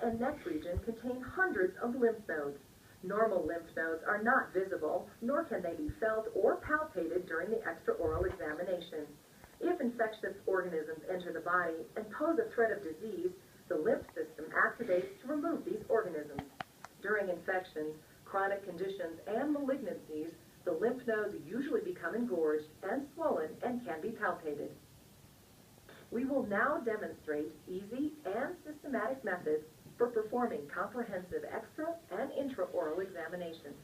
and neck region contain hundreds of lymph nodes. Normal lymph nodes are not visible, nor can they be felt or palpated during the extraoral examination. If infectious organisms enter the body and pose a threat of disease, the lymph system activates to remove these organisms. During infections, chronic conditions, and malignancies, the lymph nodes usually become engorged and swollen and can be palpated. We will now demonstrate easy and systematic methods for performing comprehensive extra and intraoral examinations.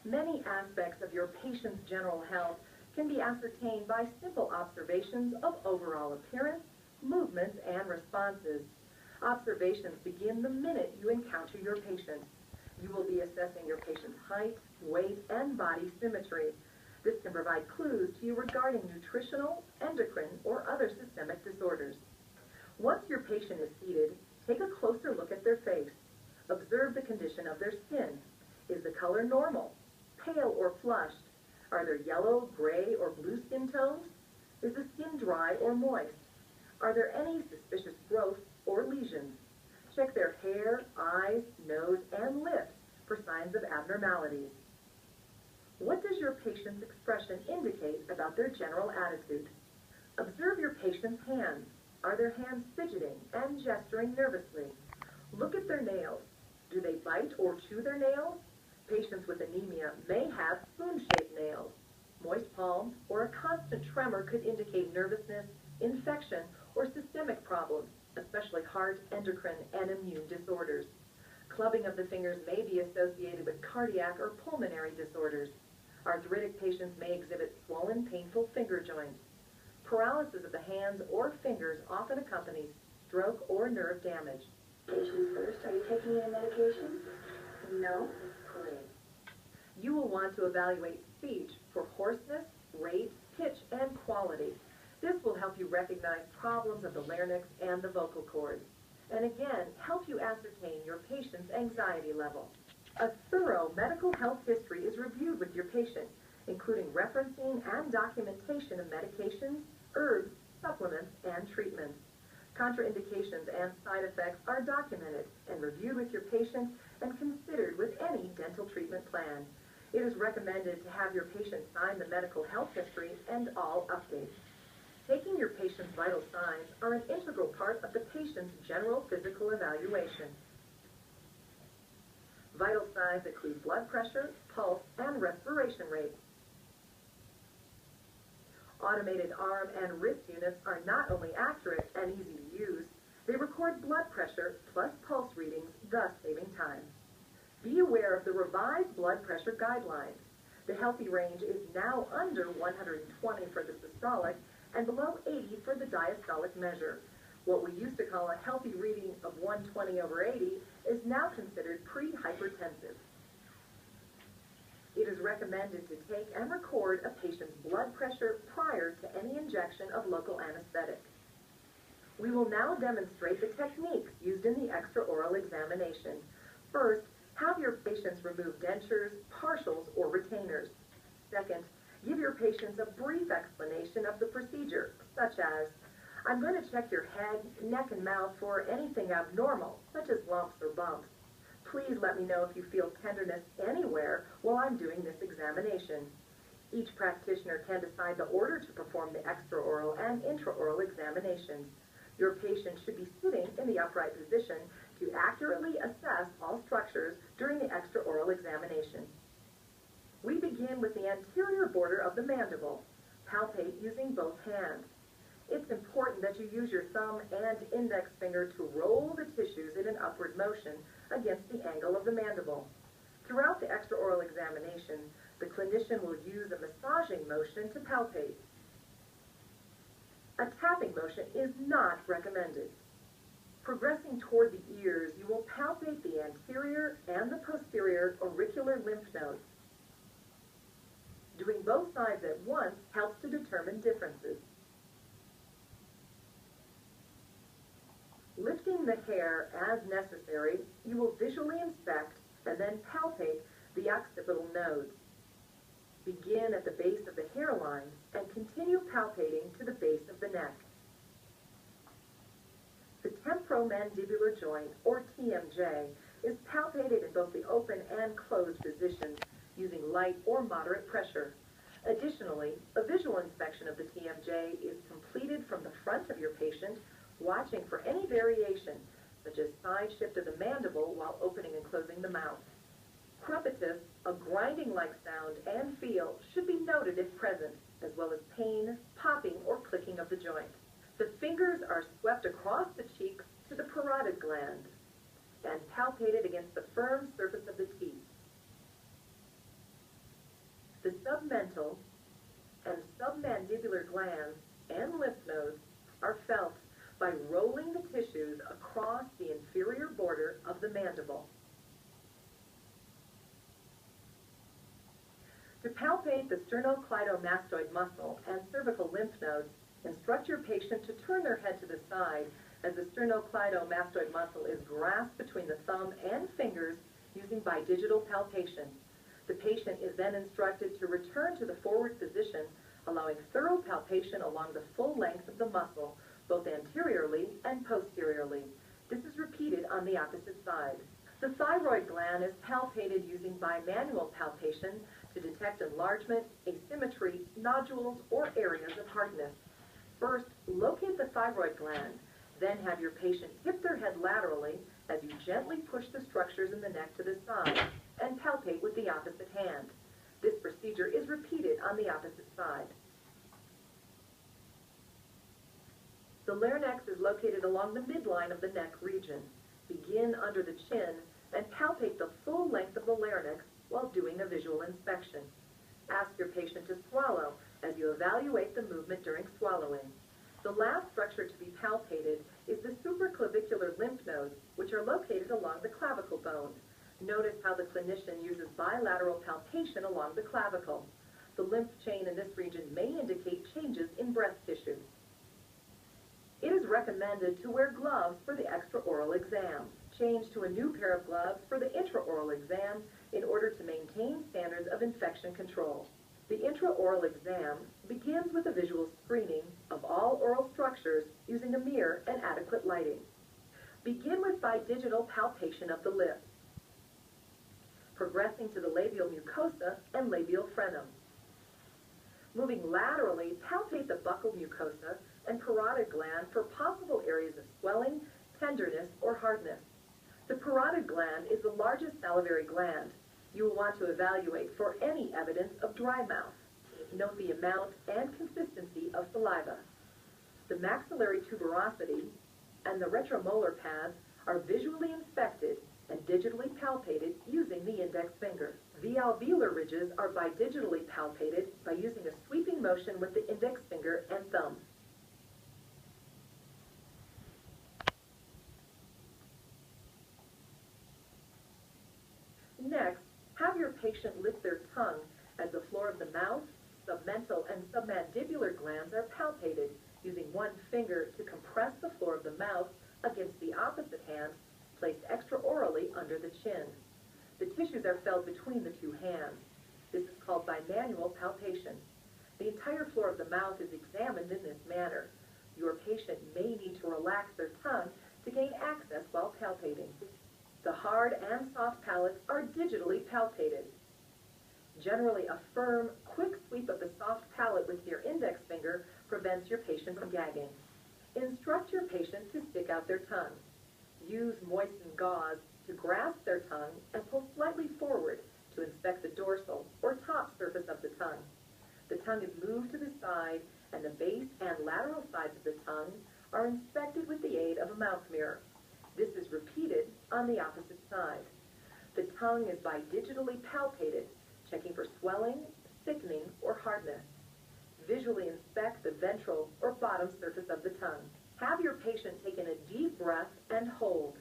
Many aspects of your patient's general health can be ascertained by simple observations of overall appearance, movements, and responses. Observations begin the minute you encounter your patient. You will be assessing your patient's height, weight, and body symmetry. This can provide clues to you regarding nutritional, endocrine, or other systemic disorders. Once your patient is seated, take a closer look at their face. Observe the condition of their skin. Is the color normal, pale, or flushed? Are there yellow, gray, or blue skin tones? Is the skin dry or moist? Are there any suspicious growth or lesions? Check their hair, eyes, nose, and lips for signs of abnormalities. What does your patient's expression indicate about their general attitude? Observe your patient's hands. Are their hands fidgeting and gesturing nervously? Look at their nails. Do they bite or chew their nails? Patients with anemia may have spoon-shaped nails. Moist palms or a constant tremor could indicate nervousness, infection, or systemic problems, especially heart, endocrine, and immune disorders. Clubbing of the fingers may be associated with cardiac or pulmonary disorders. Arthritic patients may exhibit swollen, painful finger joints. Paralysis of the hands or fingers often accompanies stroke or nerve damage. Patients first, are you taking any medication? No. Great. You will want to evaluate speech for hoarseness, rate, pitch, and quality. This will help you recognize problems of the larynx and the vocal cords, and again, help you ascertain your patient's anxiety level. A thorough medical health history is reviewed with your patient, including referencing and documentation of medications, herbs, supplements, and treatments. Contraindications and side effects are documented and reviewed with your patient and considered with any dental treatment plan. It is recommended to have your patient sign the medical health history and all updates. Taking your patient's vital signs are an integral part of the patient's general physical evaluation. Vital signs include blood pressure, pulse, and respiration rate. Automated arm and wrist units are not only accurate and easy to use, they record blood pressure plus pulse readings, thus saving time. Be aware of the revised blood pressure guidelines. The healthy range is now under 120 for the systolic and below 80 for the diastolic measure. What we used to call a healthy reading of 120/80 is now considered pre-hypertensive. It is recommended to take and record a patient's blood pressure prior to any injection of local anesthetic. We will now demonstrate the techniques used in the extraoral examination. First, have your patients remove dentures, partials, or retainers. Second, give your patients a brief explanation of the procedure, such as, I'm going to check your head, neck, and mouth for anything abnormal, such as lumps or bumps. Please let me know if you feel tenderness anywhere while I'm doing this examination. Each practitioner can decide the order to perform the extraoral and intraoral examinations. Your patient should be sitting in the upright position to accurately assess all structures during the extraoral examination. We begin with the anterior border of the mandible. Palpate using both hands. It's important that you use your thumb and index finger to roll the tissues in an upward motion against the angle of the mandible. Throughout the extraoral examination, the clinician will use a massaging motion to palpate. A tapping motion is not recommended. Progressing toward the ears, you will palpate the anterior and the posterior auricular lymph nodes. Doing both sides at once helps to determine differences. Lifting the hair as necessary, you will visually inspect and then palpate the occipital nodes. Begin at the base of the hairline and continue palpating to the base of the neck. The temporomandibular joint, or TMJ, is palpated in both the open and closed positions using light or moderate pressure. Additionally, a visual inspection of the TMJ is completed from the front of your patient, watching for any variation, such as side shift of the mandible while opening and closing the mouth. Crepitus, a grinding-like sound and feel, should be noted if present, as well as pain, popping, or clicking of the joint. The fingers are swept across the cheeks to the parotid gland and palpated against the firm surface of the teeth. The submental and submandibular glands and lymph nodes are felt by rolling the tissues across the inferior border of the mandible. To palpate the sternocleidomastoid muscle and cervical lymph nodes, instruct your patient to turn their head to the side as the sternocleidomastoid muscle is grasped between the thumb and fingers using bidigital palpation. The patient is then instructed to return to the forward position, allowing thorough palpation along the full length of the muscle, both anteriorly and posteriorly. This is repeated on the opposite side. The thyroid gland is palpated using bimanual palpation to detect enlargement, asymmetry, nodules, or areas of hardness. First, locate the thyroid gland. Then have your patient tip their head laterally as you gently push the structures in the neck to the side and palpate with the opposite hand. This procedure is repeated on the opposite side. The larynx is located along the midline of the neck region. Begin under the chin and palpate the full length of the larynx while doing a visual inspection. Ask your patient to swallow as you evaluate the movement during swallowing. The last structure to be palpated is the supraclavicular lymph nodes, which are located along the clavicle bone. Notice how the clinician uses bilateral palpation along the clavicle. The lymph chain in this region may indicate changes in breast tissue. It is recommended to wear gloves for the extraoral exam. Change to a new pair of gloves for the intraoral exam in order to maintain standards of infection control. The intraoral exam begins with a visual screening of all oral structures using a mirror and adequate lighting. Begin with bidigital palpation of the lips, progressing to the labial mucosa and labial frenum. Moving laterally, palpate the buccal mucosa and parotid gland for possible areas of swelling, tenderness, or hardness. The parotid gland is the largest salivary gland. You will want to evaluate for any evidence of dry mouth. Note the amount and consistency of saliva. The maxillary tuberosity and the retromolar pads are visually inspected and digitally palpated using the index finger. The alveolar ridges are bidigitally palpated by using a sweeping motion with the index finger and thumb. Next, have your patient lift their tongue as the floor of the mouth, submental, and submandibular glands are palpated using one finger to compress the floor of the mouth against the opposite hand placed extraorally under the chin. The tissues are felt between the two hands. This is called bimanual palpation. The entire floor of the mouth is examined in this manner. Your patient may need to relax their tongue to gain access while palpating. The hard and soft palates are digitally palpated. Generally, a firm, quick sweep of the soft palate with your index finger prevents your patient from gagging. Instruct your patient to stick out their tongue. Use moistened gauze to grasp their tongue and pull slightly forward to inspect the dorsal or top surface of the tongue. The tongue is moved to the side, and the base and lateral sides of the tongue are inspected with the aid of a mouth mirror. This is repeated on the opposite side. The tongue is bidigitally palpated, checking for swelling, thickening, or hardness. Visually inspect the ventral or bottom surface of the tongue. Have your patient take in a deep breath and hold.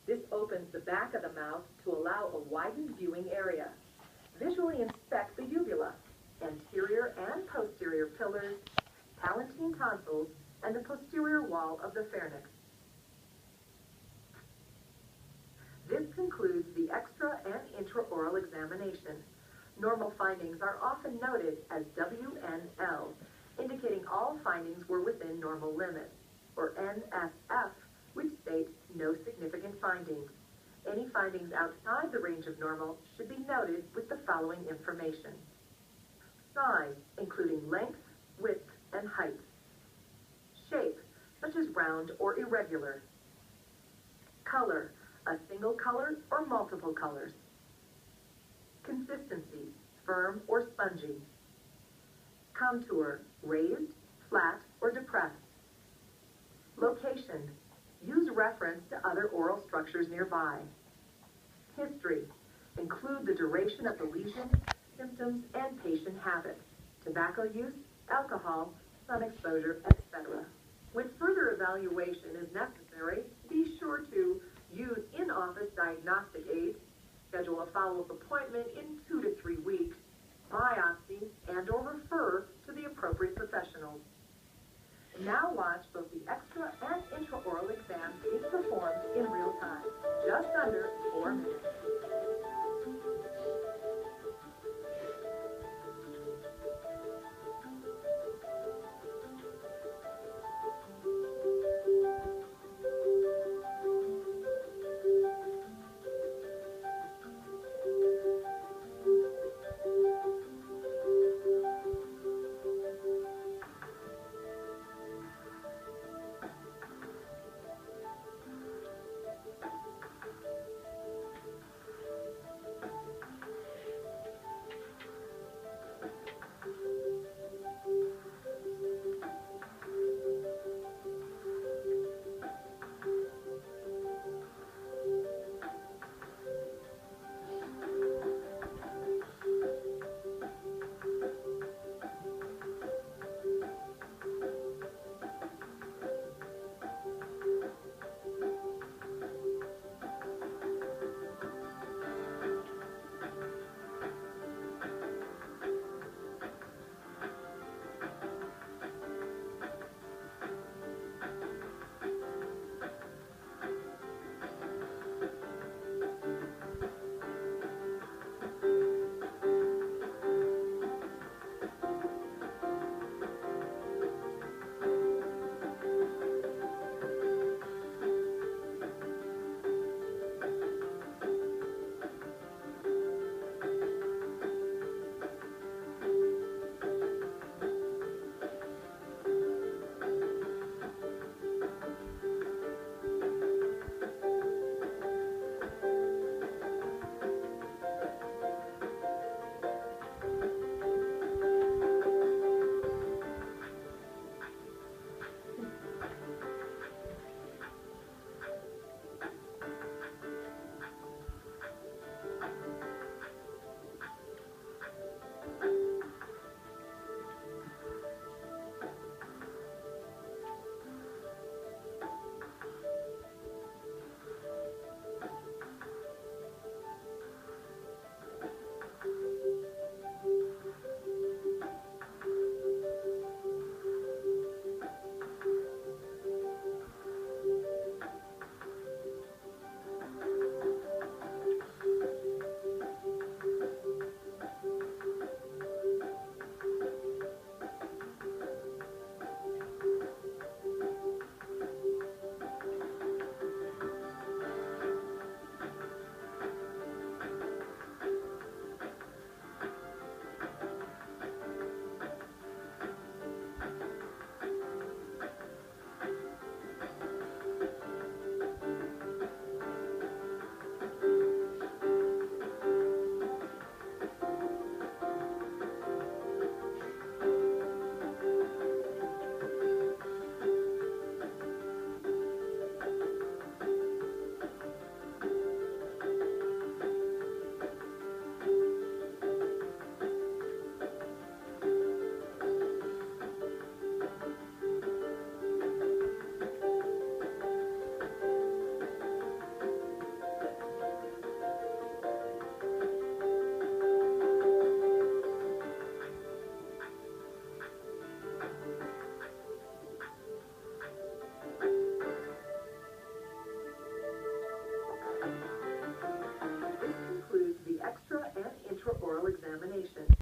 This opens the back of the mouth to allow a widened viewing area. Visually inspect the uvula, anterior and posterior pillars, palatine tonsils, and the posterior wall of the pharynx. This concludes the extra and intraoral examination. Normal findings are often noted as WNL, indicating all findings were within normal limits, or NSF, which state no significant findings. Any findings outside the range of normal should be noted with the following information. Size, including length, width, and height. Shape, such as round or irregular. Color, a single color or multiple colors. Consistency, firm or spongy. Contour, raised, flat, or depressed. Location, use reference to other oral structures nearby. History, include the duration of the lesion, symptoms, and patient habits, tobacco use, alcohol, sun exposure, etc. When further evaluation is necessary, be sure to use in-office diagnostic aids, schedule a follow-up appointment in 2 to 3 weeks, biopsy, and/or refer to the appropriate professionals. Now watch both the extra and intraoral exams being performed